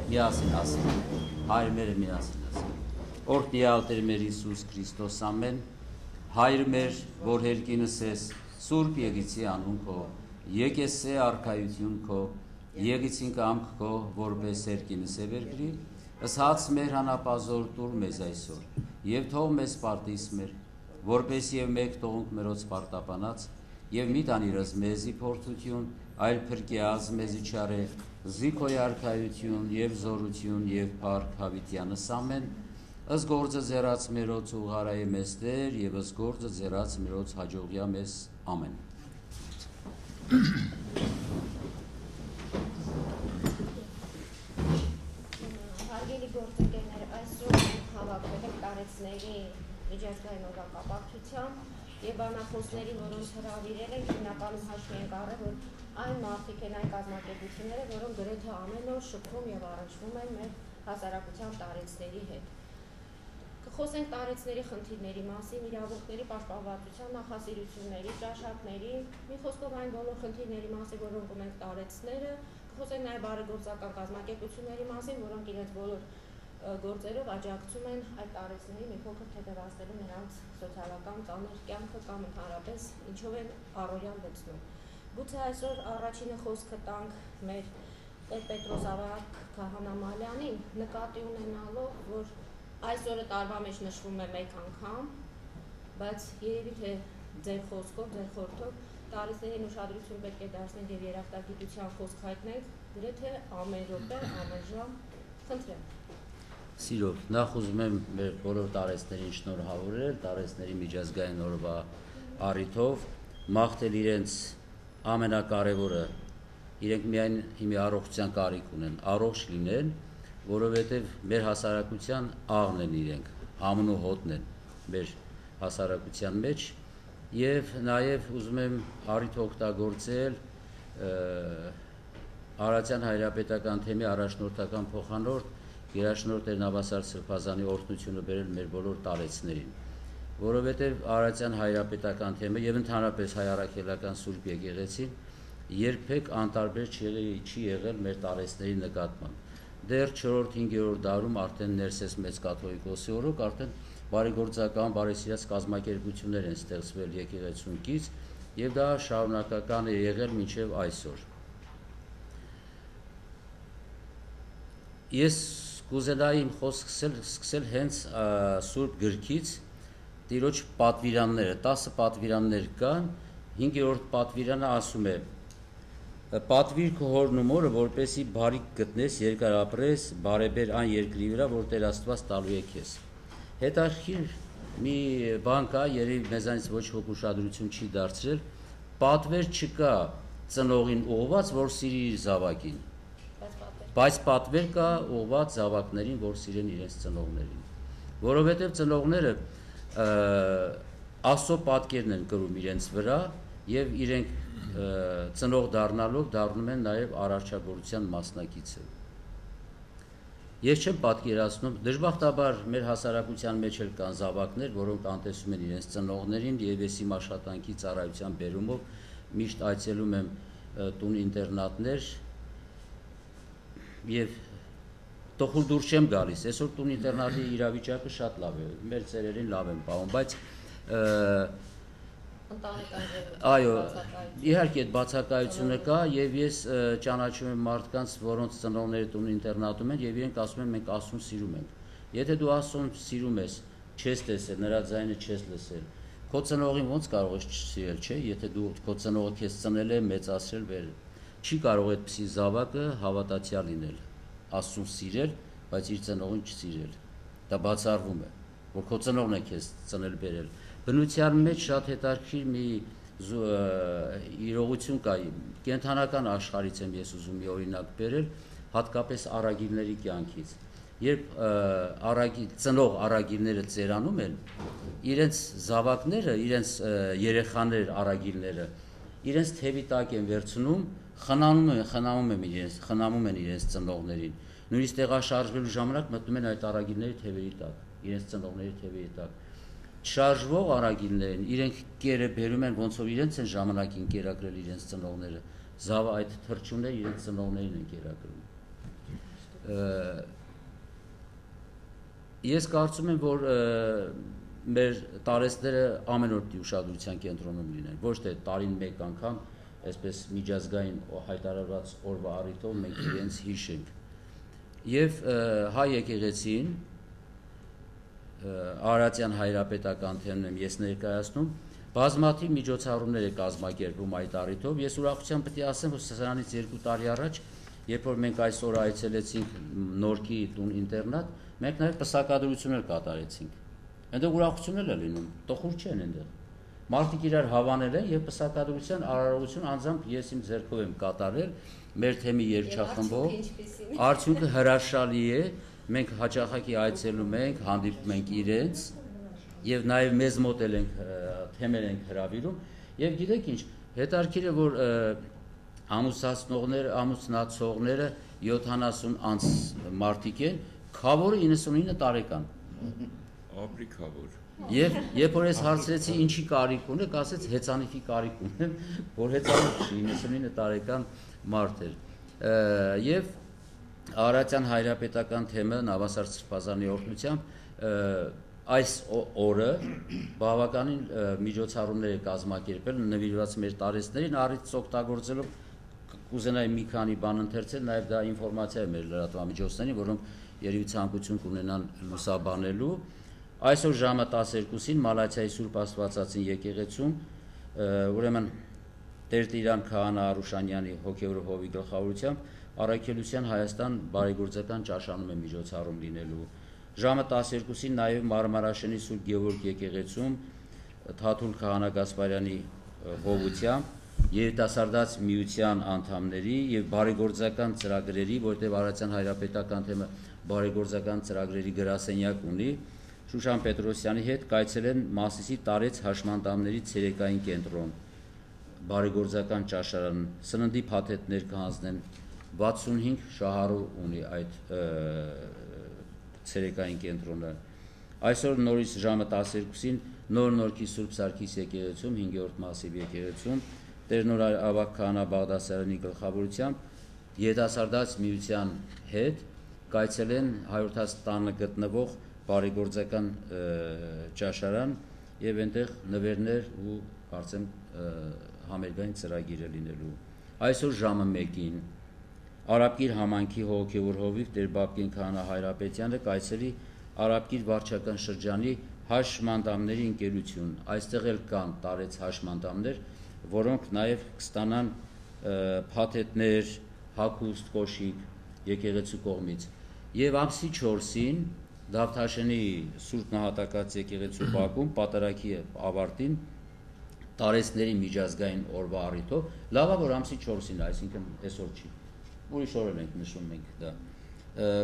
Միասին ասենք, Հայր մերը միասին ասենք, օրհնյալ Տեր մեր Հիսուս Քրիստոս ամեն, Հայր մեր, որ հերկինս ես, Սուրբ Եղիցի անուն քո, եկես է արքայություն քո, եղիցին կամք քո, որպես հերկինս է վերգրի, ըսած մեր հանապազոր տուր մեզ այսօր, եւ թող մեզ պարտիս մեր, որպես եւ մեկ թողունք մերոց պարտապանած, եւ մի տանիրս մեզի փորձություն, այլ փրկիած մեզի չարե, զիքոյ արքայություն եւ զորություն եւ փառք հավիտյանս ամեն, ըս գործը ձեռած մերոց ուղարայե մեզ Տեր եւ ըս գործը ձեռած մերոց հաջողյա մեզ ամեն։ Հարգելի գործընկերներ, այսօր հավաքվել ենք տարեցների միջազգային օրվա կապակցությամբ եւ բանախոսների, որոնց հրավիրել ենք, հիմնականում հաշվի ենք առել, որ այն մարդիկ են, այն կազմակերպությունները, որոնք գրեթե ամեն օր շփվում եւ առնչվում են մեր հասարակության տարեցների հետ։ Կխոսենք տարեցների խնդիրների մասին, իրավունքների պաշտպանվածության նախասիրությունների, ճաշակների, մի խոսքով այն բոլոր խնդիրների մասին, որոնք ունենք տարեցները, կխոսենք նաեւ բարեգործական կազմակերպությունների մասին, որոնք իրենց բոլոր գործերով աջակցում են այդ տարեցների մի փոքր թեթևացնելու նրանց սոցիալական ծանր կյանքը կամ ընդհանրապես ինչով են առօրյան լցնում։ Գուցե այսօր առաջինը խոսքը տանք մեր Պետրոս Ավագ Քահանամալյանին, նկատի ունենալով, որ այսօրը տարվա մեջ նշվում է մեկ անգամ, բայց երևի թե ձեր խոսքով, ձեր խորհրդով տարեցներին ուշադրություն պետք է դարձնենք եւ երախտագիտության խոսք հայտնենք գրեթե ամեն րոպե, ամեն ժամ, խնդրեմ։ Սիրով, նախ ուզում եմ մեր բոլոր տարեցներին շնորհավորել, տարեցների միջազգային օրվա առիթով, մաղթել իրենց ամենակարևորը, իրենք միայն հիմի առողջության կարիք ունեն, առողջ լինեն, որովհետև մեր հասարակության աղն են իրենք, ամն ու հոտն են մեր հասարակության մեջ եւ նաեւ ուզում եմ առիթ օգտագործել Արարատյան հայրապետական թեմի առաջնորդական փոխանորդ Գերաշնորհ Տեր Նավասար Սրբազանի օրհնությունը բերել մեր բոլոր տարեցներին, որովհետև Արարատյան հայրապետական թեմը եւ ընդհանրապես հայ առաքելական Սուրբ Եկեղեցին երբեք անտարբեր չի եղել մեր տարեցների նկատմամբ։ Դեռ 4-5-րդ դարում արդեն ներսես մեծ կաթողիկոսի օրոք արդեն բարեգործական, բարեսիրած կազմակերպություններ են ստեղծվել եկեղեցունքից եւ դա շարունակական է եղել մինչեւ այսօր։ Ես կուզենայի իմ խոսքը սկսել հենց Սուրբ Գրքից, Տիրոջ պատվիրանները, 10 պատվիրաններ կան, 5-րդ պատվիրանը ասում է. «Պատվիր քո հորն ու մորը, որպեսզի բարիք գտնես, երկար ապրես, բարեբեր այն երկրի վրա, որ Տեր Աստված տալու է քեզ»։ Հետաքրքիր մի բան կա, երևի մեզանից ոչ ոք ուշադրություն չի դարձրել, պատվեր չկա ծնողին ուղղված, որ սիրի իր զավակին, բայց պատվեր կա ուղղված զավակներին, որ սիրեն իրենց ծնողներին, որովհետև ծնողները Աստծո պատկերն են կրում իրենց վրա եւ իրենք ծնող դառնալով դառնում են նաեւ արարչագործության մասնակիցը։ Ես չեմ պատկերացնում, դժբախտաբար մեր հասարակության մեջ էլ կան զավակներ, որոնք անտեսում են իրենց ծնողներին եւ ես իմ աշխատանքի ծառայության բերումով միշտ այցելում եմ տուն ինտերնատներ եւ տխուր դուրս չեմ գալիս, այսօր տուն ինտերնատի իրավիճակը շատ լավ է, մեր ծերերին լավ են պահում, բայց այո, իհարկե այդ բացակայությունը կա եւ ես ճանաչում եմ մարդկանց, որոնց ծնողները տուն ինտերնատում են եւ իրենք ասում են մենք Աստծուն սիրում ենք։ Եթե դու Աստծուն սիրում ես, չես տեսել, նրա ձայնը չես լսել, քո ծնողին ոնց կարող ես չսիրել, չէ՞, եթե դու քո ծնողը քեզ ծնել է, մեծացրել, վերել, չի կարող այդպիսի զավակը հավատացյալ լինել, Աստծուն սիրել, բայց իր ծնողին չսիրել։ Դա բացառվում է, որ քո ծնողն է քեզ ծնել բերել։ Բնության մեջ շատ հետաքրքիր մի իրողություն կա, կենթանական աշխարհից եմ ես ուզում մի օրինակ բերել, հատկապես առագիլների կյանքից։ Երբ ծնող առագիլները ծերանում են, իրենց զավակները, իրենց երեխաներ առագիլները, իրենց թևի տակ են վերցնում, խնամում են իրենց ծնողներին։ Նույնիսկ տեղաշարժվելու ժամանակ մտնում են այդ առագիլների թևերի տակ, իրենց ծնողների թևերի տակ։ Չշարժվող առագիլներին իրենք կերը բերում են, ոնց որ իրենց են ժամանակին կերակրել իրենց ծնողները, զավա այդ թրջունները իրենց ծնողներին են կերակրում։ Ես կարծում եմ, որ մեր տարեստները ամեն օր ուշադրության կենտրոնում լինեն, ոչ թե տարին մեկ անգամ, այսպես միջազգային հայտարարված օրվա առիթով մենք իրենց հիշենք։ Եվ հայ եկեղեցին Արարատյան հայրապետական թեմն եմ ես ներկայացնում, բազմաթիվ միջոցառումներ է կազմակերպում այդ առիթով։ Ես ուրախությամբ պետք է ասեմ, որ սրանից 2 տարի առաջ, երբ որ մենք այսօր այցելեցինք Նորքի տուն ինտերնատ, մենք նաև պսակադրություններ կատարեցինք։ Այնտեղ ուրախություն էլ է լինում, տխուր չեն այնտեղ։ Մարդիկ իրար հավանել են եւ պսակադրության արարողություն անձամբ ես իմ ձեռքով եմ կատարել մեր թեմի երգչախմբով։ Արդյունքը հրաշալի է, մենք հաճախակի այցելում ենք, հանդիպում ենք իրենց եւ նաեւ մեզ մոտ էլ ենք թեմեր ենք հրավիրում եւ գիտեք ինչ, հետարքիր է, որ ամուսնացողները 70 անց մարդիկ են, քավորը 99 տարեկան։ Ապրիքավոր։ Եվ երբ որ ես հարցրեցի ինչի կարիք ունեք, ասեց հեծանիքի կարիք ունեմ, որ հեծանիք չի, 99 տարեկան մարդ էր։ Եվ Արարատյան հայրապետական թեմը Նավասար Սրբազանի օրհնությամբ այս օրը բավականին միջոցառումներ է կազմակերպել նվիրված մեր տարեստներին, առիթ օգտագործելով կուզենայի մի քանի բան ընթերցել, նաև դա ինֆորմացիա է մեր լրատվամիջոցներին, որոնք երևի ցանկություն կունենան լուսաբանելու։ Այսօր ժամը 12-ին Մալաթիայի Սուրբ Աստվածածին եկեղեցում, ուրեմն Տեր-Տիրան Քահանա Արուշանյանի հոգևոր հովի գլխավորությամբ Առաքելության Հայաստան բարեգործական ճաշանում է միջոցառում լինելու։ Ժամը 12-ին նաև Մարմարաշենի Սուրբ Գևորգ եկեղեցում Թաթուլ Քահանա Գասպարյանի հովությամբ երիտասարդաց միության անդամների եւ բարեգործական ծրագրերի, որտեղ Արարատյան հայրապետական թեմը բարեգործական ծրագրերի գրասենյակ ունի, Շուշան Պետրոսյանի հետ կայցելեն Մասիսի տարեց հաշմանդամների ցերեկային կենտրոն, բարեգործական ճաշարան, սննդի փաթեթներ կհանձնեն, 65 շահառու ունի այդ ցերեկային կենտրոնը։ Այսօր նորից ժամը 12-ին Նոր-Նորքի Սուրբ Սարգիս եկեղեցում, 5-րդ Մասիվ եկեղեցում, Տեր-Նոր Ավագ Քահանա Բաղդասարյանի գլխավորությամբ երիտասարդաց միության հետ կայցելեն Հայորդաց տանը գտնվող բարեգործական ճաշարան եւ այնտեղ նվերներ ու կարծեմ համերգային ծրագիր է լինելու։ Այսօր ժամը 1-ին Արաբկիր համայնքի հոգևոր հովիվ Տեր Բաբկեն Քահանա Հայրապետյանը կայցելի Արաբկիր վարչական շրջանի հաշմանդամների ընկերություն։ Այստեղ էլ կան տարեց հաշմանդամներ, որոնք նաեւ կստանան փաթեթներ, հագուստ, կոշիկ եկեղեցու կողմից։ Եվ ամսի 4-ին Դավթաշենի Սուրբ Նահատակած եկեղեցու բակում պատարագի ավարտին տարեստների միջազգային օրվա առիթով, լավա որ ամսի 4-ին, այսինքն այսօր չի, ուրիշ օր ենք նշում մենք դա,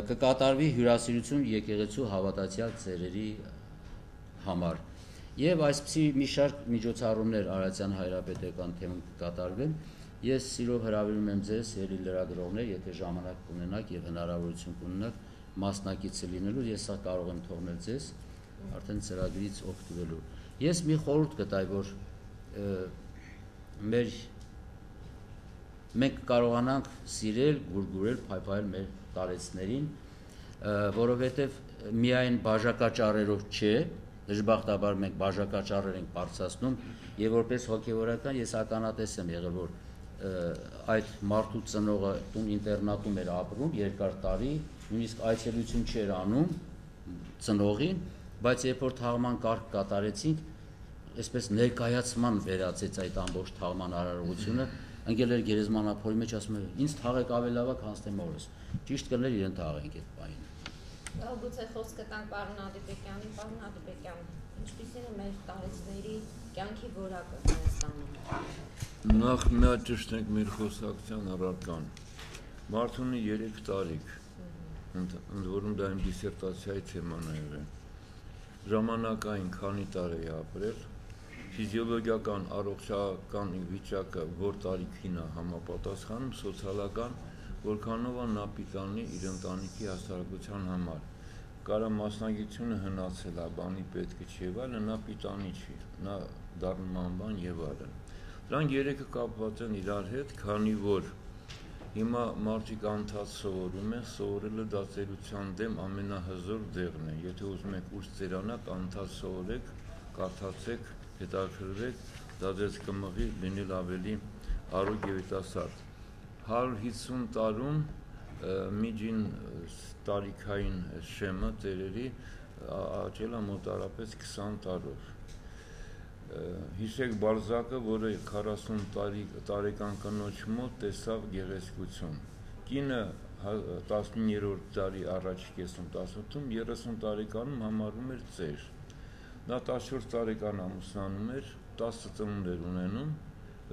կկատարվի հյուրասիրություն եկեղեցու հավատացյալ ծերերի համար։ Եվ այսպիսի մի շարք միջոցառումներ Արարատյան հայրապետական թեմում կկատարվեն։ Ես սիրով հրավիրում եմ ձեզ ելի լրագրողներ, եթե ժամանակ կունենաք եւ հնարավորություն կունենաք մասնակիցը լինելու, ես սա կարող եմ թողնել ձեզ արդեն ծրագրից օգտվելու։ Ես մի խորհուրդ կտայի, որ մենք կարողանանք սիրել, գուրգուրել, փայփայել մեր տարեցներին, որովհետև միայն բաժակաճառերով չէ, դժբախտաբար մենք բաժակաճառեր ենք բարձրացնում, եւ որպես հոգեվորական ես ականատես եմ եղել, որ այդ մարդու ծնողը տուն ինտերնատում էր ապրում երկար տարի, նույնիսկ այցելություն չէր անում ծնողին, բայց երբ որ թաղման կարգ կատարեցինք, այսպես ներկայացման վերածեց այդ ամբողջ թաղման արարողությունը, ընկել էր գերեզմանափորի մեջ, ասում էր, ինձ թաղեք ավելի լավ է, քան թե մորս։ Ճիշտ կներ իրեն թաղենք այդ պահին։ Գուցե խոսքը տանք պարոն Ադիպեկյանին, պարոն Ադիպեկյան, ինչպիսին է մեր տարեցների կյանքի որակը Հայաստանում։ Նախ մի հատ ճշտենք մեր խոսակցության առարկան։ Մարդ ունի 3 տարիք, ընդ որում դա իմ դիսերտացիայի թեման է եղել։ Ժամանակային քանի տարի է ապրել, ֆիզիոլոգիական առողջական վիճակը որ տարիքին է համապատասխանում, սոցիալական որքանով է նա պիտանի իր ընտանիքի հասարակության համար։ Կարա մասնագիտությունը հնացել է, բանի պետք չի եւ այլն, նա պիտանի չի, նա դառնում անբան եւ այլն։ Դրանք երեքը կապված են իրար հետ, քանի որ հիմա մարդիկ անընդհատ սովորում են, սովորելը դա ծերության դեմ ամենահզոր դեղն է։ Եթե ուզում եք ուշ ծերանաք, անընդհատ սովորեք, կարդացեք, հետաքրքրվեք, դա ձեզ կմղի լինել ավելի առողջ եւ երիտասարդ։ 150 տարում միջին տարիքային շեմը ծերերի աճել է մոտարապես 20 տարով։ Հիշեք Բալզակը, որը 40 տարեկան կնոջ մոտ տեսավ գեղեցկություն։ Կինը 19-րդ դարի առաջի կեսում 18-ում 30 տարեկանում համարում էր ծեր։ Նա 14 տարեկան ամուսնանում էր, 10 ծնունդեր ունենում,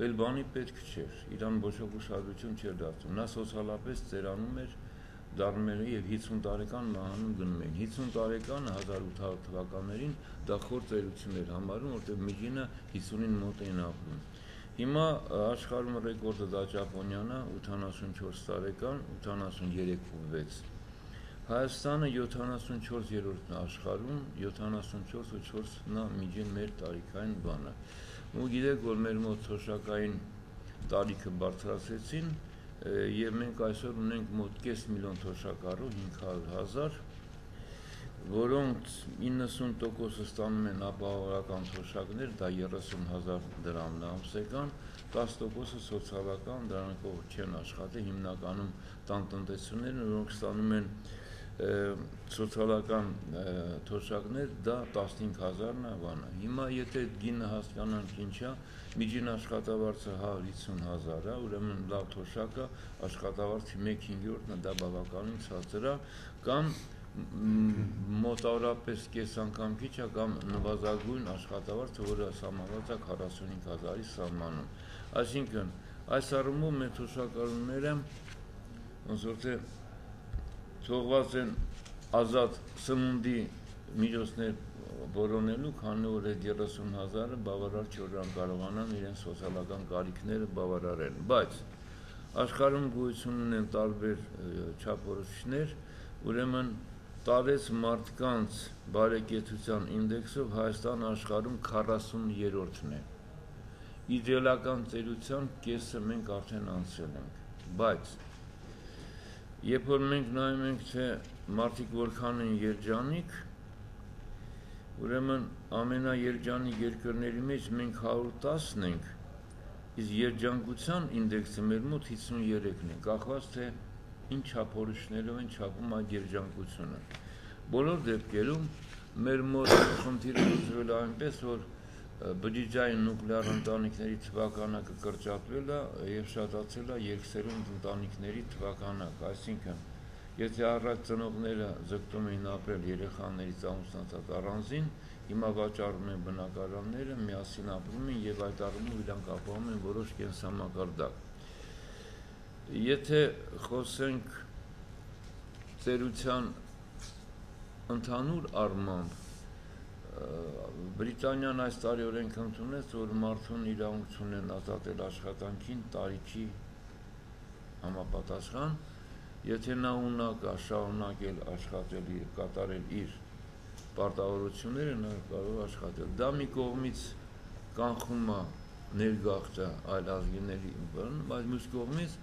էլ բանի պետք չէր, իրան ոչ ուշադրություն չէր դարձնում։ Նա սոցիալապես ծերանում էր, դառնում էր եւ 50 տարեկան մահանում գնում էին։ 50 տարեկանը 1800 թվականներին դա խոր ծերություն էր համարում, որտեղ միջինը 50-ին մոտ էին ապրում։ Հիմա աշխարհում ռեկորդը դա Ճապոնիան է, 84 տարեկան, 83.6։ Հայաստանը 74-րդն է աշխարհում, 74.4-ն է միջին մեր տարիքային բանը։ Ու գիտեք, որ մեր մոտ թոշակային տարիքը բարձրացրեցին, եւ մենք այսօր ունենք մոտ 5 միլիոն թոշակառու 500,000, որոնց 90%-ը ստանում են ապահովական թոշակներ, դա 30,000 դրամն է ամսական, 10%-ը սոցիալական, դրանով չեն աշխատի, հիմնականում տանտնտեսությունները, որոնք ստանում են սոցիալական թոշակներ, դա 15,000-ն է բանը։ Հիմա եթե գինը հասկանանք ինչ է, միջին աշխատավարձը 150,000 է, ուրեմն լավ թոշակը աշխատավարձի 1/5-ն է, դա բավականին ցածր է, կամ մոտավորապես կես անգամ քիչ է, կամ նվազագույն աշխատավարձը, որը սահմանված է 45,000-ի սահմանում։ Այսինքն, այս առումով մեր թոշակառուները ոնց որ թե թողված են ազատ սնունդի միջոցներ որոնելու, քանի որ այդ 30,000-ը բավարար չէ, որ կարողանան իրենց սոցիալական կարիքները բավարարել։ Բայց աշխարհում գոյություն ունեն տարբեր չափորոշիչներ, ուրեմն տարեց մարդկանց բարեկեցության ինդեքսով Հայաստանը աշխարհում 40-րդն է։ Իդեալական ծերության կեսը մենք արդեն անցել ենք, բայց երբ որ մենք նայում ենք, թե մարդիկ որքան են երջանիկ, ուրեմն ամենաերջանիկ երկրների մեջ մենք 110 ենք, իսկ երջանկության ինդեքսը մեր մոտ 53-ն է, կախված թե ինչ չափորոշիչներով են չափում այդ երջանկությունը։ Բոլոր դեպքերում մեր մոտ խնդիրը լուծվել է այնպես, որ բջիջային նուկլեար ընտանիքների թվականակը կրճատվել է եւ շատացել է երկսերունդ ընտանիքների թվականակը, այսինքն եթե առաջ ծնողները ձգտում էին ապրել երեխաներից ամուսնացած առանձին, հիմա վաճառում են բնակարանները, միասին ապրում են եւ այդ առումով իրանք ապահովում են որոշ կենսամակարդակ։ Եթե խոսենք ծերության ընդհանուր առմամբ, Բրիտանիան այս տարի օրենք ընդունեց, որ մարդուն իրավունք ունեն ազատել աշխատանքին տարիքի համապատասխան, եթե նա ունակ է շարունակել աշխատել եւ կատարել իր պարտավորությունները, նա կարող է աշխատել։ Դա մի կողմից կանխում է ներգաղթը այլ ազգիների, բայց մյուս կողմից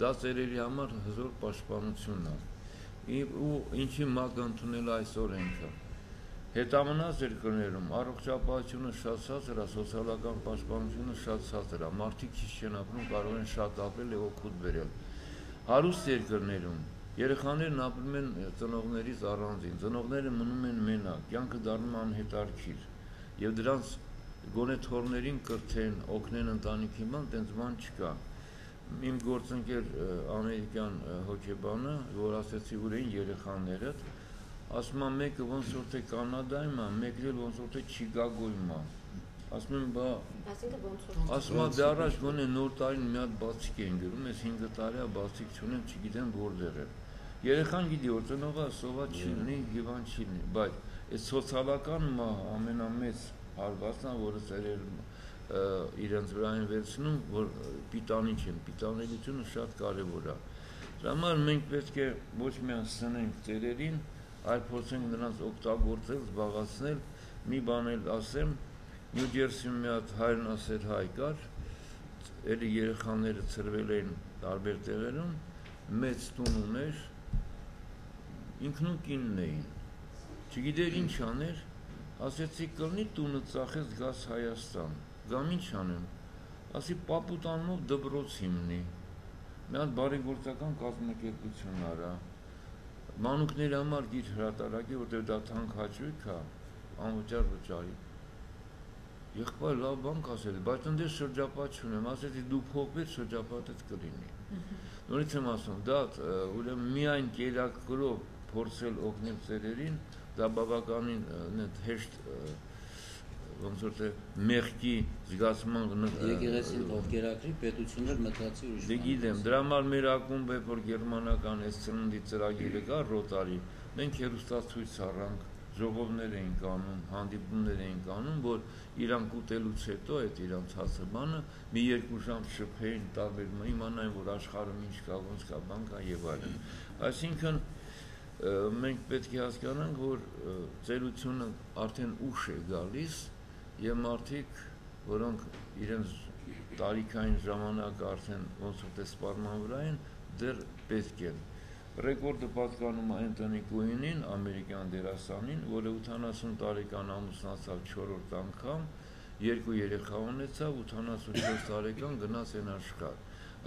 դա ծերերի համար հզոր պաշտպանություն է։ Ու ինչի մակ ընդունել այս օրենքը։ Հետամնաց երկրներում առողջապահությունը շատ ցածր է, սոցիալական պաշտպանությունը շատ ցածր է, մարդիկ քիչ չեն ապրում, կարող են շատ ապրել եւ օգուտ բերել։ Հարուստ երկրներում երեխաներն ապրում են ծնողներից առանձին, ծնողները մնում են մենակ, կյանքը դառնում է անհետաքրքիր եւ դրանց գոնե թորներին կրթեն, օգնեն ընտանիքի ման, տենց բան չկա։ Իմ գործընկեր ամերիկյան հոգեբանը, որ ասեցի ուր են երեխաները, ասում եմ մեկը ոնց որ թե Կանադայում է, մեկը ոնց որ թե Չիկագոյում է։ Ասում եմ, բա ասում եմ, դե առաջ գոնե նոր տարին մի հատ բացիկ են գրում, ես 5 տարի է բացիկ չունեմ, չգիտեմ որտեղ է։ Երեխան գիտի, որ ծնողը սոված չի լինի, հիվանդ չի լինի, բայց այս սոցիալական մահը ամենամեծ հարվածն է, որը ծերերը իրենց վրա են վերցնում, որ պիտանի չեն, պիտանելիությունը շատ կարևոր է։ Դրա համար մենք պետք է ոչ միայն սնենք ծերերին, այլ փորձենք նրանց օգտագործել, զբաղացնել։ Մի բան էլ ասեմ, Նյու Ջերսիում մի հատ հայրենասեր հայ կար, էլի երեխաները ծրվել էին տարբեր տեղերում, մեծ տուն ուներ, ինքն ու կինն էին, չգիտեր ինչ աներ, ասեցի կլնի տունը ծախես գաս Հայաստան, գամ ինչ անեմ, ասի պապուտանով դպրոց հիմնի, մի հատ բարեգործական կազմակերպություն արա, մանուկների համար գիր հրատարակի, որտեղ դա թանկ հաճույք է, անվճար վճարի, եղբայր լավ բան կասել, բայց ընդես շրջապատ չունեմ, ասեցի դու փոխվիր շրջապատդ կլինի, նորից եմ ասում, դա ուրեմն միայն կերակրով փորձել օգնել ծերերին, դա բավականին հեշտ ոնց որ թե մեղքի զգացման եկեղեցին թող կերակրի, պետությունն էլ մտածի ուրիշ բան։ Դե գիտեմ, դրա համար մեր ակումբը, որ գերմանական այս ծննդի ծրագիրը կա Ռոտարի, մենք հեռուստացույց առանք, ժողովներ էինք անում, հանդիպումներ էինք անում, որ իրանք ուտելուց հետո այդ իրանց հացը բանը մի 2 ժամ շփեին, տարբեր իմանային, որ աշխարհում ինչ կա, ոնց կա, բան կա եւ այլն։ Այսինքն մենք պետք է հասկանանք, որ ծերությունը արդեն ուշ է գալիս եւ մարդիկ, որոնք իրենց տարիքային ժամանակը արդեն ոնց որ սպառման վրա են, դեռ պետք են։ Ռեկորդը պատկանում է Անտոնի Կուինին, ամերիկյան դերասանին, որը 80 տարեկան ամուսնացավ 4-րդ անգամ, 2 երեխա ունեցավ, 84 տարեկան գնաց են աշխարհ։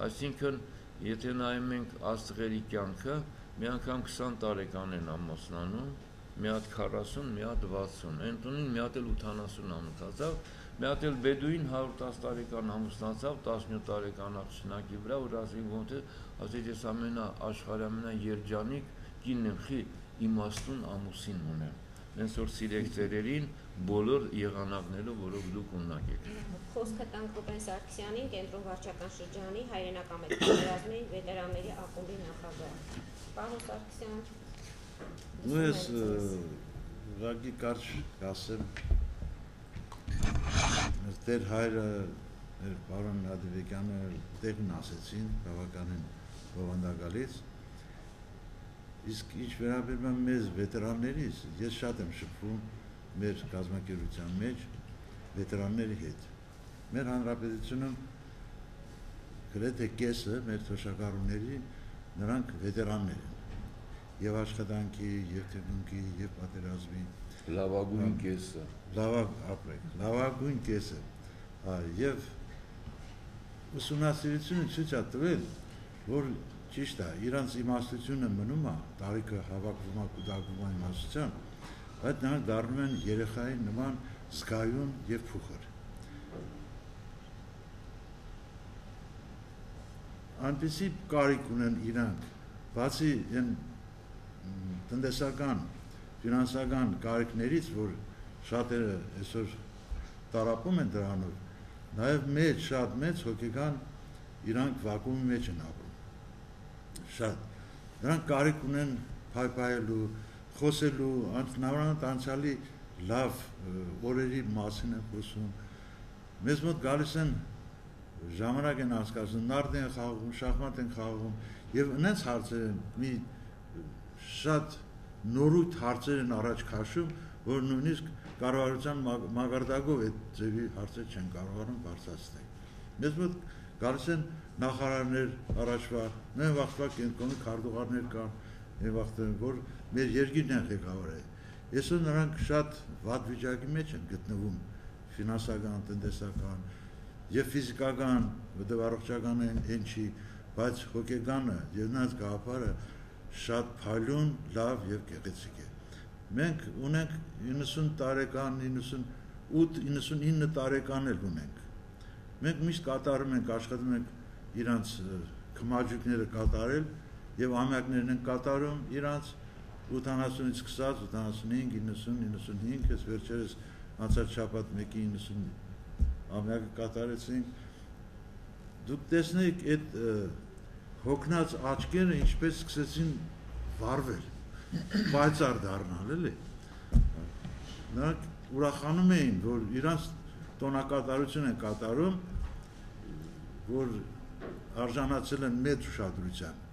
Այսինքն, եթե նայում ենք աստղերի կյանքը, մի անգամ 20 տարեկան են ամուսնանում, մի հատ 40, մի հատ 60, Անտոնին մի հատ էլ 80 ամուսնացավ, մի հատ էլ Բեդուին 110 տարեկան ամուսնացավ 17 տարեկան աղջնակի վրա, որ ասի ոնց է, ասի ես աշխարհի ամենաերջանիկ կինն եմ, խի իմաստուն ամուսին ունեմ։ Հենց որ սիրեք ծերերին բոլոր եղանակներով, որով դուք ունակ եք։ Խոսքը տանք Ռուբեն Սարգսյանին, կենտրոն վարչական շրջանի հայրենական մեծամասնի վետերանների ակումբի նախագահ։ Պարոն Սարգսյան, ու ես ուղղակի կարճ կասեմ, դեր հայրը, պարոն Հադիվեկյանը տեղն ասեցին, բավականին բովանդակալից, իսկ ինչ վերաբերում է մեզ վետերաններից, ես շատ եմ շփվում մեր կազմակերպության մեջ վետերանների հետ։ Մեր հանրապետությունում գրեթե կեսը մեր թոշակառուների նրանք վետերաններ են։ Եվ աշխատանքի, եւ թեկնիկի, եւ պատերազմի լավագույն կեսը։ Լավագույն կեսը։ Եվ ուսումնասիրությունը ցույց է տվել, որ ճիշտ է, իրանց իմաստությունը մնում է, տարիքը հավաքվում է, կուտակվում է իմաստության, բայց նրանք դառնում են երեխայի նման զգայուն եւ փուխր։ Այնպիսի կարիք ունեն իրանք, բացի այն տնտեսական, ֆինանսական կարիքներից, որ շատերը այսօր տարապում են դրանով, նաև շատ մեծ հոգեկան իրանք վակուումի մեջ են ապրում։ Շատ։ Նրանք կարիք ունեն փայփայելու, խոսելու, նավրանդ անցյալի լավ օրերի մասին են խոսում։ Մեզ մոտ գալիս են ժամանակ են անցկացնում, նարդ են խաղում, շախմատ են խաղում, եւ այնց հարցեր են մի շատ նորույթ հարցեր են առաջ քաշում, որ նույնիսկ կառավարության մակարդակով այդ ձևի հարցեր չեն կարողանում բարձրացնել։ Մեզ մոտ գալիս են նախարարներ առաջվա, նույն վաղվա կենտրոնի քարտուղարներ կան, այն վաղտը, որ մեր երկիրն են ղեկավարել։ Այսօր նրանք շատ վատ վիճակի մեջ են գտնվում, ֆինանսական, տնտեսական եւ ֆիզիկական, որտեղ առողջական են չի, բայց հոգեկանը եւ նրանց գաղափարը շատ փայլուն, լավ եւ գեղեցիկ է։ Մենք ունենք 90 տարեկան, 98-99 տարեկան էլ ունենք։ Մենք միշտ կատարում ենք, աշխատում ենք իրանց քմաջուկները կատարել եւ ամյակներն են կատարում իրանց 80-ից սկսած 85, 90, 95, ես վերջերս անցած շաբաթ մեկի 90 ամյակը կատարեցինք։ Դուք տեսնեք այդ հոգնած աչքերը ինչպես սկսեցին վառվել, պայծառ դառնալ, էլի։ Նրանք ուրախանում էին, որ իրանց տոնակատարություն են կատարում, որ արժանացել են մեծ ուշադրության։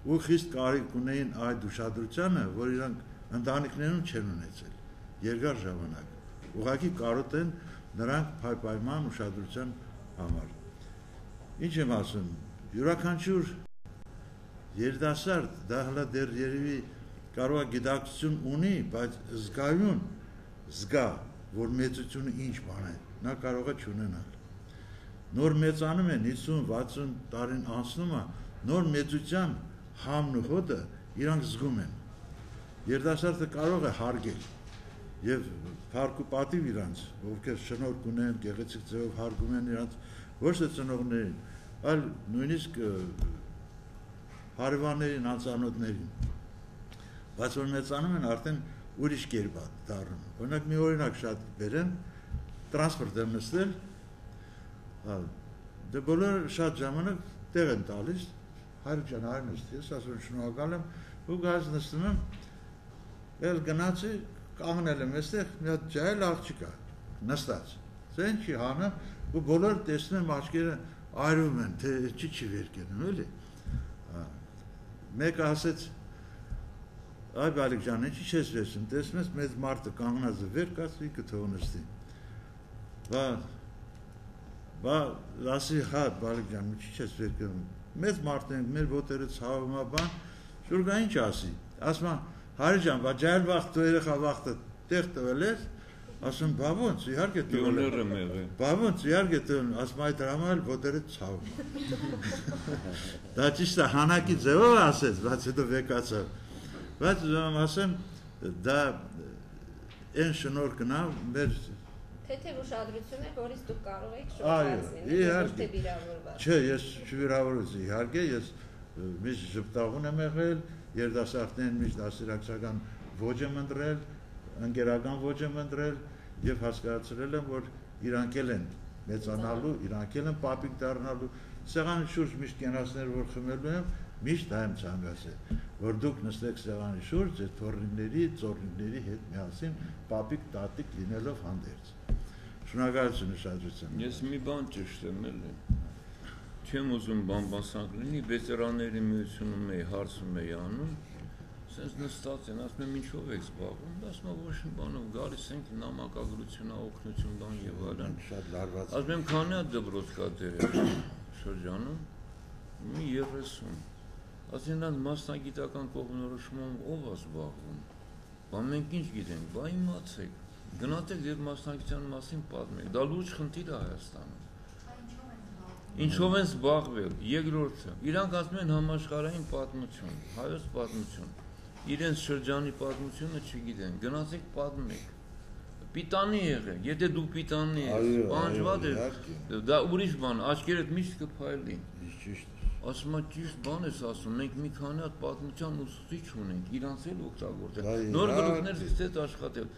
Ու խիստ կարիք ունեին այդ ուշադրությանը, որ իրանք ընտանիքներում չեն ունեցել երկար ժամանակ։ Ուղղակի կարոտ են նրանք փայփայման ուշադրության համար։ ինչ եմ ասում, յուրաքանչյուր երիտասարդ դա հələ դեռ երևի կարող է գիտակցություն ունի, բայց զգա, որ մեծությունը ինչ բան է, նա կարող է չունենալ։ Նոր մեծանում են 50-60 տարին անցնում է, նոր մեծության համն ու հոտը իրանք զգում են։ Երիտասարդը կարող է հարգել եւ փառք ու պատիվ իրանց, ովքեր շնորհք ունեն, գեղեցիկ ձևով հարգում են իրանց ոչ թե ծնողներին, այլ նույնիսկ հարևաններին, անծանոթներին։ Բայց որ մեծանում են արդեն ուրիշ կերպ է դառնում։ Օրինակ մի օրինակ շատ բերեմ, տրանսպորտ եմ նստել, դե բոլորը շատ ժամանակ տեղ են տալիս, հայր ջան, այր նստի, ես ասում շնորհակալ եմ, ու գազ նստում եմ, էլ գնացի, կանգնել եմ այստեղ, մի հատ ջահել աղջիկա, նստած, սա ինչի հանը, ու բոլորը տեսնում եմ աչքերը այրում են, թե չի վեր կենում, էլի։ Մեկը ասեց, այ բալիկ ջան, ինչի չես վերցում, տեսնում ես մեծ մարդը կանգնած է վեր կաց, ինքը թող նստի։ Բա ասի հա բալիկ ջան, ինչի չես վեր կենում, մեծ մարդ ենք, մեր ոտերը ցավում է բան, շուրգա ինչ ասի, ասում է, հարի ջան, բա ջահել վաղտ դու երեխա վաղտը տեղ տվել ես, ասում բա ոնց, իհարկե տվել եմ, բա ոնց, իհարկե տվել, ասում այդ դրամա էլ ոտերը ցավում։ Դա ճիշտ է հանակի ձևով ասեց, բայց հետո վեկացավ։ Բայց ասեմ, դա այն շնորհքն է մեր Թեթև ուշադրություն է, որից դուք կարող եք շփոթված լինել, ոչ թե վիրավորված։ Չէ, ես չվիրավորվեցի, իհարկե, ես միշտ ժպտաղուն եմ եղել, երիտասարդներին միշտ դաստիարակչական ոճ եմ ընտրել, ընկերական ոճ եմ ընտրել եւ հասկացրել եմ, որ իրանք էլ են մեծանալու, իրանք էլ են պապիկ դառնալու, սեղանի շուրջ միշտ կենացներ որ խմելու եմ, միշտ դա եմ ցանկացել, որ դուք նստեք սեղանի շուրջ, ձեր թոռնիկների, ծոռնիկների հետ միասին պապիկ տատիկ լինելով հանդերձ։ Շնորհակալություն ուշադրության։ Ես մի բան ճշտեմ էլի։ Չեմ ուզում բամբասանք լինի, վետերանների միությունում էի հարցում էի անում, սենց նստած են, ասում եմ ինչով եք զբաղվում, ասում եմ ոչ մի բանով, գալիս ենք նամակագրությունա, օգնություն բան եւ այլն։ Շատ լարված։ Ասում եմ քանի հատ դպրոց կա դեր շրջանում, մի 30։ Ասեն նրանց մասնագիտական կողմնորոշումով ով է զբաղվում։ Բա մենք ինչ գիտենք, բա իմացեք։ Գնացեք ձեր մասնագիտության մասին պատմեք։ Դա լուրջ խնդիր է Հայաստանում։ Ինչով են զբաղվել։ Երկրորդը, իրանք ասում են համաշխարհային պատմություն, հայոց պատմություն։ Իրենց շրջանի պատմությունը չգիտեն։ Գնացեք պատմեք։ Պիտանի եղեք, եթե դուք պիտանի եք, պանջված եք, դա ուրիշ բան, աչքերդ միշտ կփայլի։ Ճիշտ։ Ասում եմ ճիշտ բան ես ասում, մենք մի քանի հատ պատմության ուսուցիչ ունենք, իրանց էլ օգտագործել։ Նոր գրողներ ստեց աշխատել։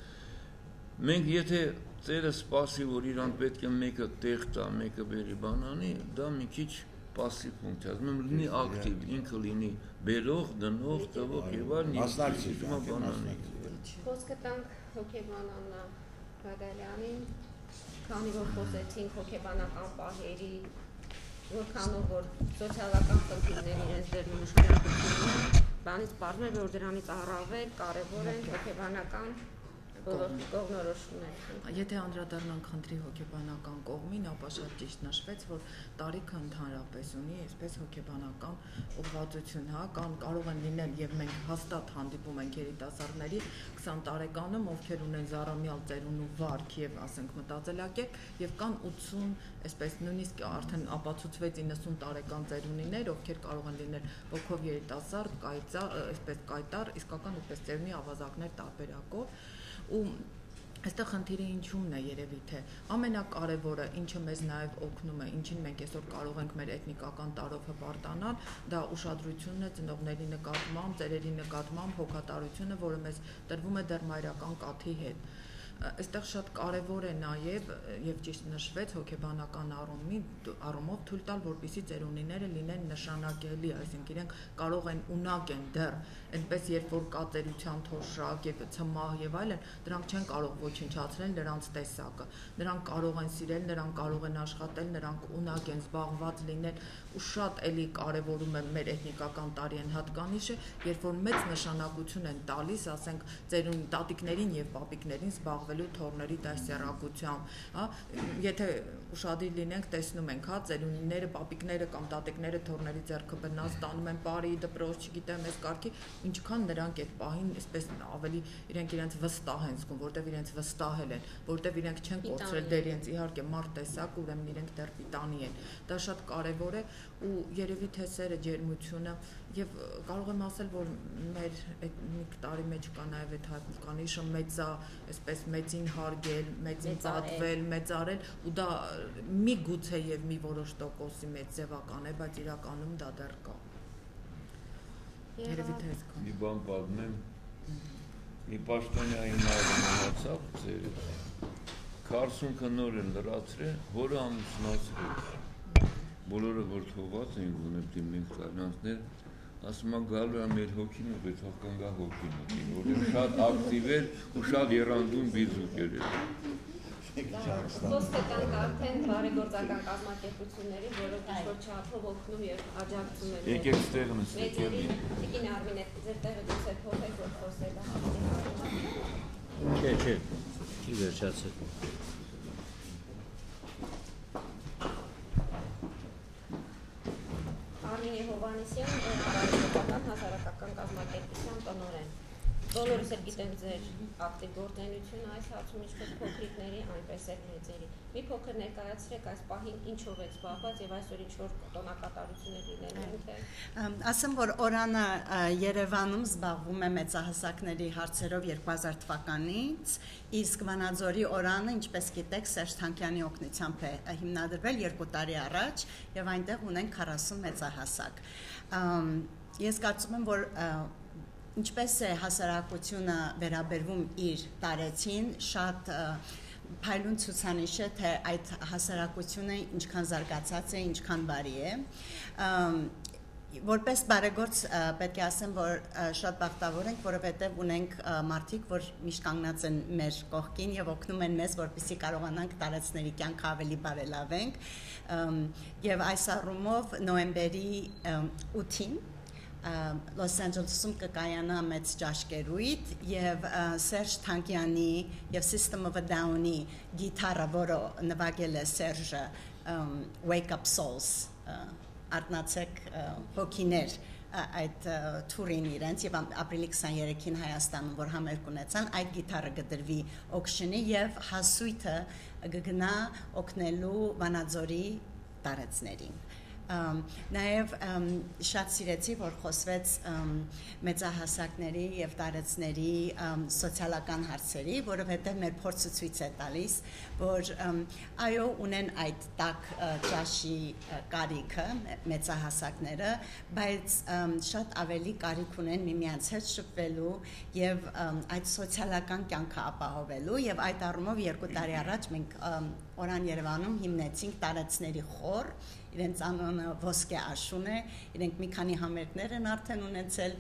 Մենք եթե ծերը սպասի, որ իրան պետք է մեկը տեղ տա, մեկը բերի բանանի, դա մի քիչ պասիվ ֆունկցիա, ասում եմ լինի ակտիվ, ինքը լինի բերող, դնող, տվող եւ այլն, Խոսքը տանք հոգեբան Աննա Բադալյանին, քանի որ խոսեցինք հոգեբանական պահերի, որքանով որ սոցիալական խնդիրներ իրենց դերնմուշկրակցությունն են, բանից պարզվում է, որ դրանից առավել կարևոր են հոգեբանական կողմնորոշումներ։ Եթե անդրադառնանք խնդրի հոգեբանական կողմին, ապա շատ ճիշտ նշվեց, որ տարիքը ընդհանրապես ունի այսպես հոգեբանական ուղղվածություն, հա, կարող են լինել եւ մենք հաստատ հանդիպում ենք երիտասարդների 20 տարեկանում, ովքեր ունեն զառամյալ ծերունու վարք եւ ասենք մտածելակերպ, եւ կան 80, այսպես նույնիսկ արդեն ապացուցվեց 90 տարեկան ծերունիներ, ովքեր կարող են լինել ոգով երիտասարդ, այսպես կայտար, իսկական ուպես ծերունի ավազակներ տարբերակով ու այստեղ խնդիրը ինչումն է երևի թե ամենակարևորը, ինչը մեզ նաև օգնում է, ինչին մենք այսօր կարող ենք մեր էթնիկական տարով հպարտանալ, դա ուշադրությունն է ծնողների նկատմամբ, ծերերի նկատմամբ, հոգատարությունը, որը մեզ տրվում է դեռ մայրական կաթի հետ։ Այստեղ շատ կարևոր է նաև եւ ճիշտ նշվեց հոգեբանական առումով թույլ տալ, որպեսզի ծերունիները լինեն նշանակելի, այսինքն իրենք կարող են ունակ են դեռ, այնպես երբ որ կա ծերության թոշակ եւ ցմահ եւ այլն, դրանք չեն կարող ոչնչացնել նրանց տեսակը։ Նրանք կարող են սիրել, նրանք կարող են աշխատել, նրանք ունակ են զբաղված լինել ու շատ էլի կարևորում է մեր էթնիկական տարիեն հատկանիշը, երբ որ մեծ նշանակություն են տալիս, ասենք ծերուն տատիկներին եւ պապիկներին զբաղ զբաղվելու թորների դասյարակությամբ, հա, եթե ուշադիր լինենք, տեսնում ենք, հա, ծերունիները, պապիկները կամ տատիկները թորների ձեռքը բնած տանում են բարի դպրոց, չգիտեմ, այս կարգի, ինչքան նրանք այդ պահին այսպես ավելի իրենք իրենց վստահ են զգում, որտեվ իրենց վստահել են, որտեվ իրենք չեն կորցրել դեր իրենց, իհարկե մարդ տեսակ, ուրեմն իրենք դեռ պիտանի են։ Դա շատ կարևոր է ու երևի թե սերը, ջերմությունը եւ կարող եմ ասել, որ մեր այդ մի տարի մեջ կա նաեւ այդ հատկանիշը մեծա, այսպես մեծին հարգել, մեծին պատվել, մեծարել ու դա մի գուցե եւ մի որոշ տոկոսի մեծ ձևական է, բայց իրականում դա դեռ կա։ Երևի թե այսքան։ Մի բան պատմեմ։ Մի պաշտոնյայի մայրը մահացավ ծեր 40 քնոր են լրացրել, հորը ամուսնացրել։ Բոլորը որ թողած էին գոնեպ մենք տարանցներ, ասում եմ գալու է մեր հոգին ու պետական գա հոգին, որտեղ շատ ակտիվ էր ու շատ երանդուն բիզուկ էր։ Խոսքը կան արդեն բարեգործական կազմակերպությունների, որոնք ինչ-որ չափով օգնում եւ աջակցում են։ Եկեք ստեղ նստեք։ Տիկին Արմինե, ձեր տեղը դուք եք փոխել, որ խոսելը։ Չէ, չի վերջացել։ Արմինե Հովհաննիսյան, բարեգործական հասարակական կազմակերպության տնօրեն։ Բոլորս էլ գիտենք ձեր ակտիվ գործունեությունը այս հարցում ինչպես փոքրիկների, այնպես էլ մեծերի։ Մի փոքր ներկայացրեք այս պահին ինչով եք զբաղված եւ այսօր ինչ-որ տոնակատարություններ լինելու են թե։ Ասեմ, որ Օրանը Երևանում զբաղվում է մեծահասակների հարցերով 2000 թվականից, իսկ Վանաձորի Օրանը, ինչպես գիտեք, Սերժ Թանկյանի օգնությամբ է հիմնադրվել 2 տարի առաջ եւ այնտեղ ունենք 40 մեծահասակ։ Ես կարծում եմ, որ ինչպես է հասարակությունը վերաբերվում իր տարեցին, շատ փայլուն ցուցանիշ է, թե այդ հասարակությունը ինչքան զարգացած է, ինչքան բարի է։ Որպես բարեգործ պետք է ասեմ, որ շատ բախտավոր ենք, որովհետև ունենք մարդիկ, որ միշտ կանգնած են մեր կողքին եւ օգնում են մեզ, որպեսզի կարողանանք տարածքների կյանքը ավելի բարելավենք։ Եվ այս առումով նոյեմբերի 8-ին Լոս Անջելեսում կկայանա մեծ ճաշկերույթ եւ Սերժ Թանկյանի եւ System of a Down-ի գիտարը, որը նվագել է Սերժը Wake Up Souls, արտնացեք հոգիներ այդ թուրին իրենց եւ ապրիլի 23-ին Հայաստանում, որ համերգ ունեցան, այդ գիտարը կդրվի օկշնի եւ հասույթը կգնա օգնելու Վանաձորի տարածքներին։ Նաև շատ սիրեցի, որ խոսվեց մեծահասակների եւ տարածքների սոցիալական հարցերի, որովհետեւ մեր փորձը ցույց է տալիս, որ այո, ունեն այդ տաք ճաշի կարիքը մեծահասակները, բայց շատ ավելի կարիք ունեն միմյանց հետ շփվելու եւ այդ սոցիալական կյանքը ապահովելու եւ այդ առումով 2 տարի առաջ մենք Օրան Երևանում հիմնեցինք տարածքների խոր, իրենց անունը ոսկե աշուն է, իրենք մի քանի համերգներ են արդեն ունեցել,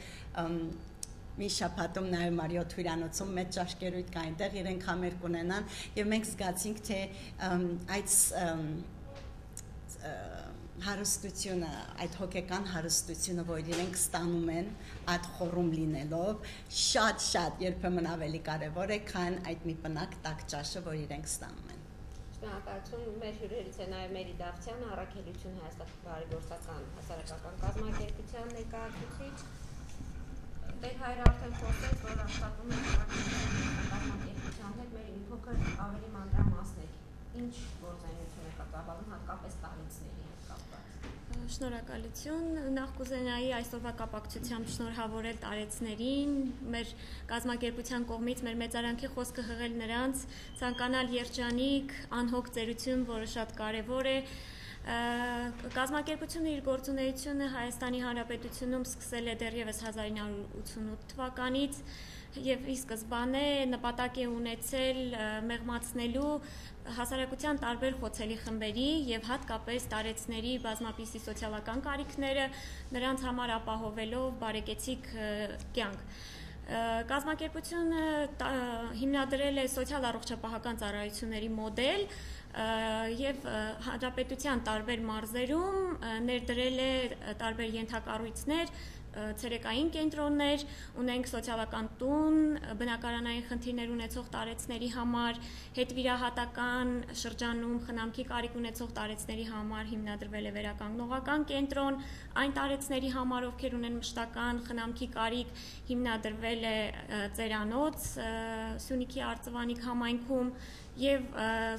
մի շաբաթում նաև Մարիոթ հյուրանոցում մեծ ճաշկերույթ կա այնտեղ, իրենք համերգ ունենան եւ մենք զգացինք, թե այդ հարստությունը, այդ հոգեկան հարստությունը, որ իրենք ստանում են այդ խորում լինելով, շատ երբեմն ավելի կարևոր է, քան այդ մի բնակ տաք ճաշը, որ իրենք ստանում են։ Շնորհակալություն, մեր հյուրերից է նաև Մերի Դավթյանը, Առաքելություն Հայաստան բարեգործական հասարակական կազմակերպության ներկայացուցիչ։ Տեր Հայրը արդեն խոսեց, որ աշխատում է կազմակերպության հետ, մեր մի փոքր ավելի մանրամասներ։ Ինչ գործունեություն է կատարվում հատկապես տարածքների հետ կապված։ Շնորհակալություն, նախ կուզենայի այսօրվա կապակցությամբ շնորհավորել տարեցներին, մեր կազմակերպության կողմից մեր մեծարանքի խոսքը հղել նրանց, ցանկանալ երջանիկ, անհոգ ծերություն, որը շատ կարևոր է։ Կազմակերպությունը իր գործունեությունը Հայաստանի Հանրապետությունում սկսել է դեռևս 1988 թվականից եւ ի սկզբանե նպատակ է ունեցել մեղմացնելու հասարակության տարբեր խոցելի խմբերի եւ հատկապես տարեցների բազմապիսի սոցիալական կարիքները, նրանց համար ապահովելով բարեկեցիկ կյանք։ Կազմակերպությունը հիմնադրել է սոցիալ առողջապահական ծառայությունների մոդել եւ հանրապետության տարբեր մարզերում ներդրել է տարբեր ենթակառույցներ, ցերեկային կենտրոններ, ունենք սոցիալական տուն, բնակարանային խնդիրներ ունեցող տարեցների համար, հետվիրահատական շրջանում խնամքի կարիք ունեցող տարեցների համար հիմնադրվել է վերականգնողական կենտրոն, այն տարեցների համար, ովքեր ունեն մշտական խնամքի կարիք, հիմնադրվել է ծերանոց Սյունիքի Արծվանիկ համայնքում եւ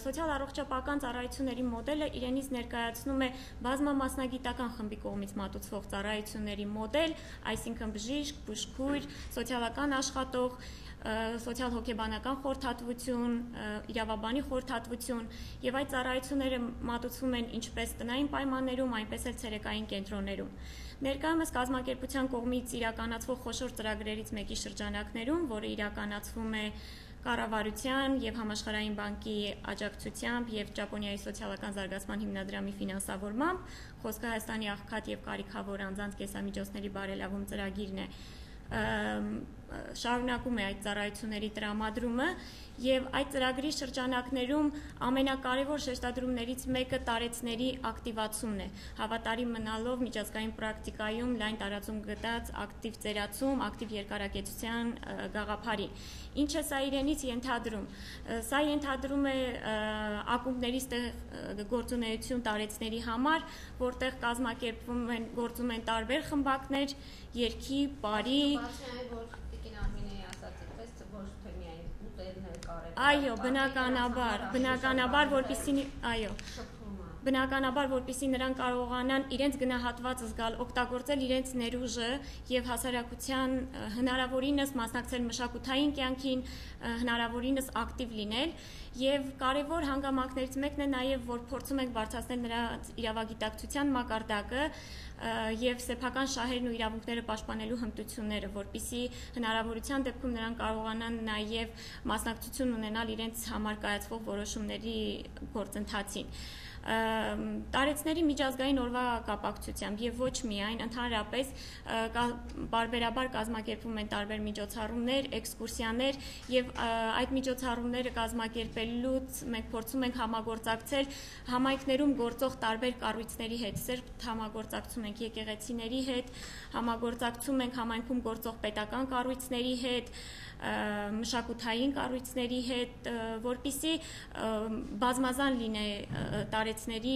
սոցիալ առողջապահական ծառայությունների մոդելը իրենից ներկայացնում է բազմամասնագիտական խմբի կողմից մատուցվող ծառայությունների մոդել, այսինքն բժիշկ, բուժքույր, սոցիալական աշխատող, սոցիալ-հոգեբանական խորհրդատվություն, իրավաբանի խորհրդատվություն եւ այդ ծառայությունները մատուցվում են ինչպես տնային պայմաններում, այնպես էլ ցերեկային կենտրոններում։ Ներկայումս կազմակերպության կողմից իրականացվող խոշոր ծրագրերից մեկի շրջանակներում, որը իրականացվում է Կառավարության եւ Համաշխարհային բանկի աջակցությամբ եւ Ճապոնիայի սոցիալական զարգացման հիմնադրամի ֆինանսավորմամբ, խոսքը Հայաստանի աղքատ եւ կարիքավոր անձանց կեսամիջոցների բարելավում ծրագիրն է, շարունակում է այդ ծառայությունների տրամադրումը եւ այդ ծրագրի շրջանակներում ամենակարևոր շեշտադրումներից մեկը տարեցների ակտիվացումն է, հավատարիմ մնալով միջազգային պրակտիկայում լայն տարածում գտած ակտիվ ծերացում, ակտիվ երկարակեցության գաղափարին։ Ինչ է սա իրենից ենթադրում։ Սա ենթադրում է ակումբների գործունեություն տարեցների համար, որտեղ գործում են տարբեր խմբակներ, երգի, բարի, այո, բնականաբար, որպեսզի նրանք կարողանան իրենց գնահատվածը զգալ, օգտագործել իրենց ներուժը եւ հասարակության հնարավորինս մասնակցել մշակութային կյանքին, հնարավորինս ակտիվ լինել եւ կարեւոր հանգամանքներից մեկն է նաեւ, որ փորձում ենք բարձրացնել նրանց իրավագիտակցության մակարդակը եւ սեփական շահերն ու իրավունքները պաշտպանելու հմտությունները, որպեսզի հնարավորության դեպքում նրանք կարողանան նաեւ մասնակցություն ունենալ իրենց համար կայացվող որոշումների գործընթացին։ Տարեցների միջազգային օրվա կապակցությամբ եւ ոչ միայն ընդհանրապես բարբերաբար կազմակերպվում են տարբեր միջոցառումներ, էքսկուրսիաներ եւ այդ միջոցառումները կազմակերպելուց մենք փորձում ենք համագործակցել համայնքներում գործող տարբեր կառույցների հետ, սերտ համագործակցում ենք եկեղեցիների հետ, համագործակցում ենք համայնքում գործող պետական կառույցների հետ, մշակութային կառույցների հետ, որպեսզի բազմազան լինի տարեցների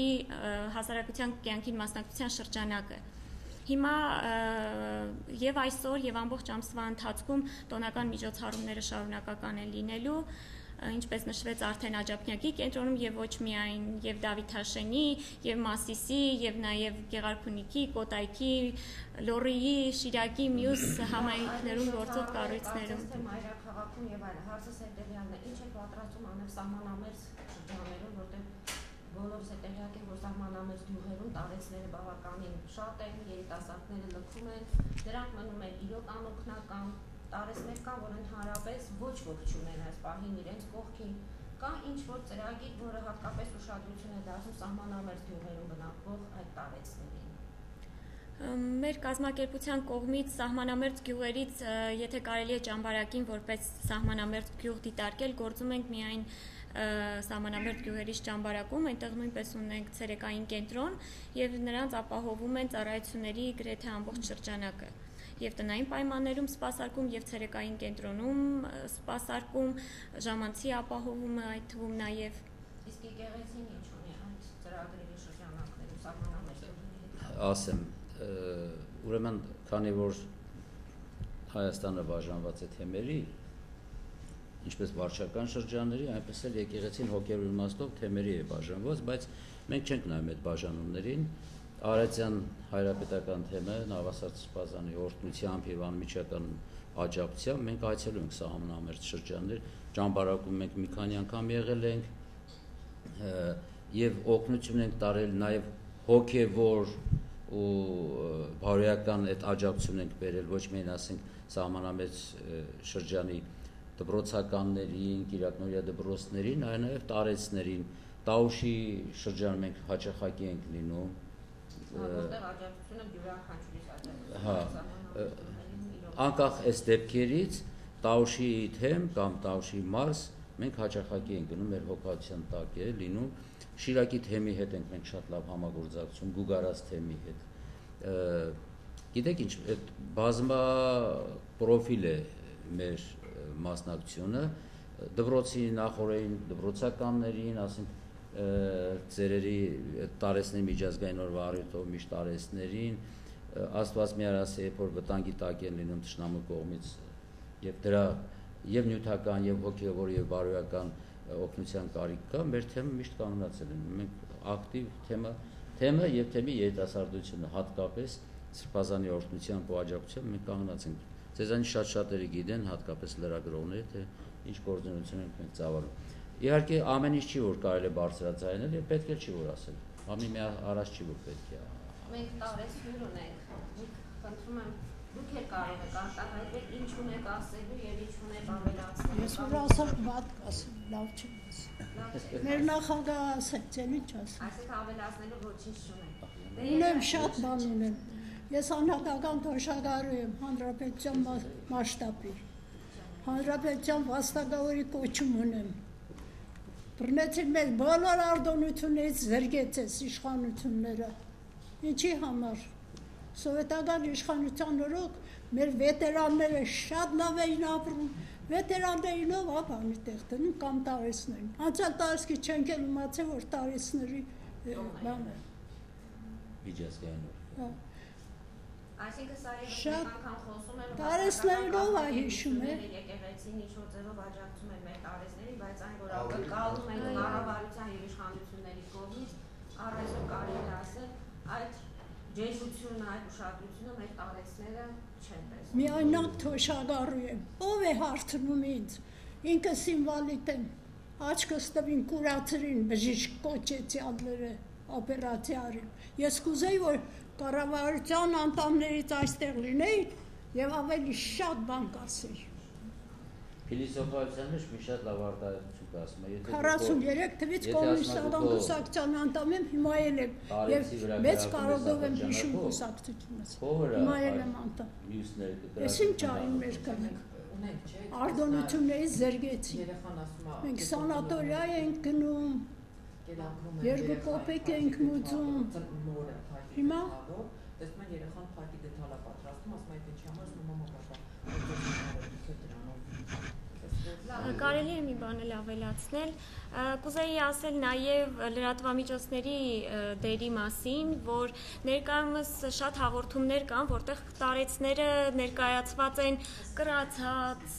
հասարակության կյանքին մասնակցության շրջանակը։ Հիմա եւ այսօր եւ ամբողջ ամսվա ընթացքում տոնական միջոցառումները շարունակական են լինելու, ինչպես նշվեց արդեն Աջափնյակի կենտրոնում եւ ոչ միայն եւ Դավիթ Հաշենի եւ Մասիսի եւ նաեւ Գեղարքունիքի, Կոտայքի, Լոռիի, Շիրակի մյուս համայնքներում գործող կառույցներում։ Մայրաքաղաքում եւ այլ հարցը հետեւյալն է. ինչ է պատրաստում անել սահմանամերձ շրջաններում, որտեղ բոլորս հետեւյալ են, որ սահմանամերձ գյուղերում տարեցները բավականին շատ են, երիտասարդները լքում են, դրանք մնում են իրոք անօգնական, տարեցներ կան, որ ընդհանրապես ոչ ոք չունեն այս պահին իրենց կողքին, կա ինչ-որ ծրագիր, որը հատկապես ուշադրություն է դարձնում սահմանամերձ գյուղերում բնակվող այդ տարեցներին։ Մեր կազմակերպության կողմից սահմանամերձ գյուղերից, եթե կարելի է ճամբարակին որպես սահմանամերձ գյուղ դիտարկել, գործում ենք միայն սահմանամերձ գյուղերից ճամբարակում, այնտեղ նույնպես ունենք ցերեկային կենտրոն եւ նրանց ապահովում են ծառայությունների գրեթե ամբողջ շրջանակը։ Եվ տնային պայմաններում սպասարկում եւ ցերեկային կենտրոնում սպասարկում, ժամանցի ապահովումը այդ թվում նաեւ։ Իսկ եկեղեցին ինչ ունի այդ ծրագրերի շրջանակներում սահմանամերձ գյուղերի։ Ասեմ, ուրեմն քանի որ Հայաստանը բաժանված է թեմերի, ինչպես վարչական շրջանների, այնպես էլ եկեղեցին հոգևոր իմաստով թեմերի է բաժանված, բայց մենք չենք նայում այդ բաժանումներին։ Արարատյան հայրապետական թեմը Նավասարդ Սպազանի օրհնությամբ եւ անմիջական աջակցությամբ մենք այցելում ենք սահմանամերձ շրջաններ, ճամբարակում մենք մի քանի անգամ եղել ենք եւ օգնություն ենք տարել նաեւ հոգևոր ու բարոյական այդ աջակցություն ենք բերել ոչ միայն ասենք սահմանամերձ շրջանի դպրոցականներին, Կիրակնորիա դպրոցներին, այլ նաեւ տարեցներին, Տաուշի շրջանում մենք հաճախակի ենք լինում։ Որտեղ աջակցությունը յուրաքանչյուրի աջակցություն։ Անկախ այս դեպքերից Տաուշի թեմ կամ Տաուշի մարզ մենք հաճախակի ենք գնում, մեր հոգացության տակ է լինում։ Շիրակի թեմի հետ ենք մենք շատ լավ համագործակցում, Գուգարաց թեմի հետ։ Գիտեք ինչ, այդ բազմա պրոֆիլ է մեր մասնակցությունը, դպրոցի նախորդին, դպրոցականներին, ասենք ծերերի տարեցների միջազգային օրվա առիթով միշտ տարեցներին, Աստված միարասի է, որ վտանգի տակ են լինում թշնամու կողմից եւ դրա եւ նյութական եւ հոգեվոր եւ բարոյական օգնության կարիք կա, մեր թեմը միշտ կանգնած է լինում։ Մենք ակտիվ թեմը եւ թեմի երիտասարդությունը հատկապես Սրբազանի օրհնության ու աջակցությամբ մենք կանգնած ենք։ Ձեզանից շատ-շատերը գիտեն, հատկապես լրագրողները, թե ինչ գործունեություն ենք մենք ծավալում։ Իհարկե ամեն ինչ չի որ կարելի է բարձրացնել եւ պետք է չի որ ասել։ Ամեն մի առաջ չի որ պետք է։ Մենք տարեցներ ունենք։ Խնդրում եմ, դուք էլ կարող եք արտահայտել ինչ ունեք ասելու եւ ինչ ունեք ավելացնել։ Ես որ ասեմ, բաց ասեմ, լավ չի ասեմ։ Մեր նախագահը ասեց, էլ ինչ ասեմ։ Այսինքն ավելացնելու ոչինչ չունենք։ Ունեմ շատ բան ունեմ։ Ես անհատական թոշակառու եմ հանրապետության մասշտաբի։ Հանրապետության վաստակավորի կոչում ունեմ։ Բռնեցին մեզ բոլոր արտոնություններից զրկեցես իշխանությունները։ Ինչի համար։ Սովետական իշխանության օրոք մեր վետերանները շատ լավ էին ապրում։ Վետերաններին ով ապանի տեղ դնում կամ տարեցներին։ Անցյալ տարածքի չենք էլ իմացել, որ տարեցների բան է։ Միջազգային օր։ Այսինքն սա Շատ անգամ խոսում եմ տարեցներով է հիշում է։ Եկեղեցին ինչ-որ ձևով աջակցում են մեր տարեցներին, բայց այն որ ակնկալում են կառավարության եւ իշխանությունների կողմից, առայժմ կարելի է ասել, այդ ջերմությունը, այդ ուշադրությունը մեր տարեցները չեն տեսնում։ Միայնակ թոշակառու եմ։ Ով է հարցնում ինձ։ Ինքս ինվալիդ եմ։ Աչքս տվին կուրացրին բժիշկ կոչեցյալները օպերացիա։ Ես կուզեի, որ կառավարության անդամներից այստեղ լինեին եւ ավելի շատ բան կասեի։ Փիլիսոփայության մեջ մի շատ լավ արտահայտություն կա, ասում է, 43 թվից կոմունիստական կուսակցության անդամ եմ, հիմա էլ եմ եւ մեծ կարողով եմ հիշում կուսակցությունից։ Հիմա էլ եմ անդամ։ Ես ինչ այն մեր կանենք։ Արտոնություններից զրկեցին։ Մենք սանատորիա ենք գնում, 2 կոպեկ ենք մուծում։ Հիմա տեսնում են երեխան փակի դետալ է պատրաստում, ասում է ինչի համար, ասում մամա պապա։ Կարելի է մի բան էլ ավելացնել, կուզեի ասել նաև լրատվամիջոցների դերի մասին, որ ներկայումս շատ հաղորդումներ կան, որտեղ տարեցները ներկայացված են կրացած,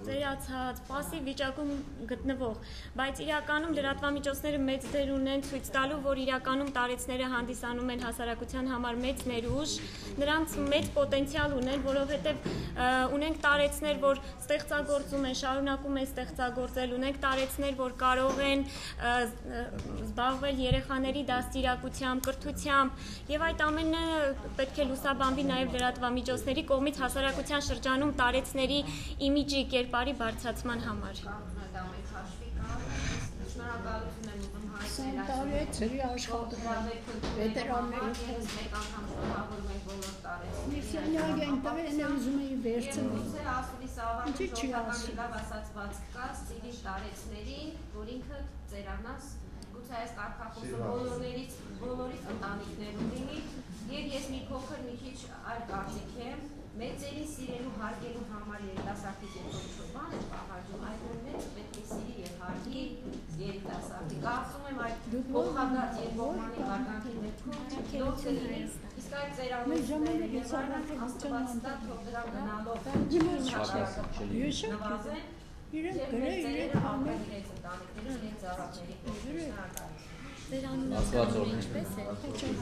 ծերացած, պասիվ վիճակում գտնվող, բայց իրականում լրատվամիջոցները մեծ դեր ունեն ցույց տալու, որ իրականում տարեցները հանդիսանում են հասարակության համար մեծ ներուժ, նրանց մեծ պոտենցիալ ունեն, որովհետև ունենք տարեցներ, որ ստեղծագործում են, շարունակում են ստեղծագործել, ունենք տարեցներ, որ կարող են զբաղվել երեխաների դաստիարակությամբ, կրթությամբ եւ այդ ամենը պետք է լուսաբանվի նաեւ լրատվամիջոցների կողմից հասարակության շրջանում տարեցների իմիջի կերպարի բարձրացման համար։ Շնորհակալություն եմ ուզում հայտնել տարեցների աշխատանք վետերանների մեկ անգամ շնորհավորում ենք բոլոր տարեցներին։ Միսիոնյակ են տվել են ուզում էին վերցնել։ Գուցե ասուլի սավառը Ինչի՞ չի ժողովրդական ասում։ լավ ասացված կա ծիրի տարեցներին, որ ինքը ծերանաս, գուցե այս կարգախոսը բոլորից ընտանիքներում լինի, եւ ես մի փոքր մի քիչ այլ կարծիք եմ, մեծերին սիրելու հարգելու համար երիտասարդի կողմից բան է պահանջում, այդ որ մեծ պետք է սիրի եւ հարգի երիտասարդի։ Կարծում եմ այդ փոխադարձ երկկողմանի վարկանքի ներքո դող կլինի, իսկ այդ ծերանոցները եւ այլն աստված տա թող դրա գնալով նվազեն, իրենք եւ գրե մեծերը հարգեն իրենց ընտանիքների, իրենց զավակների կողմից։ Ձեր անունը ինչպես է։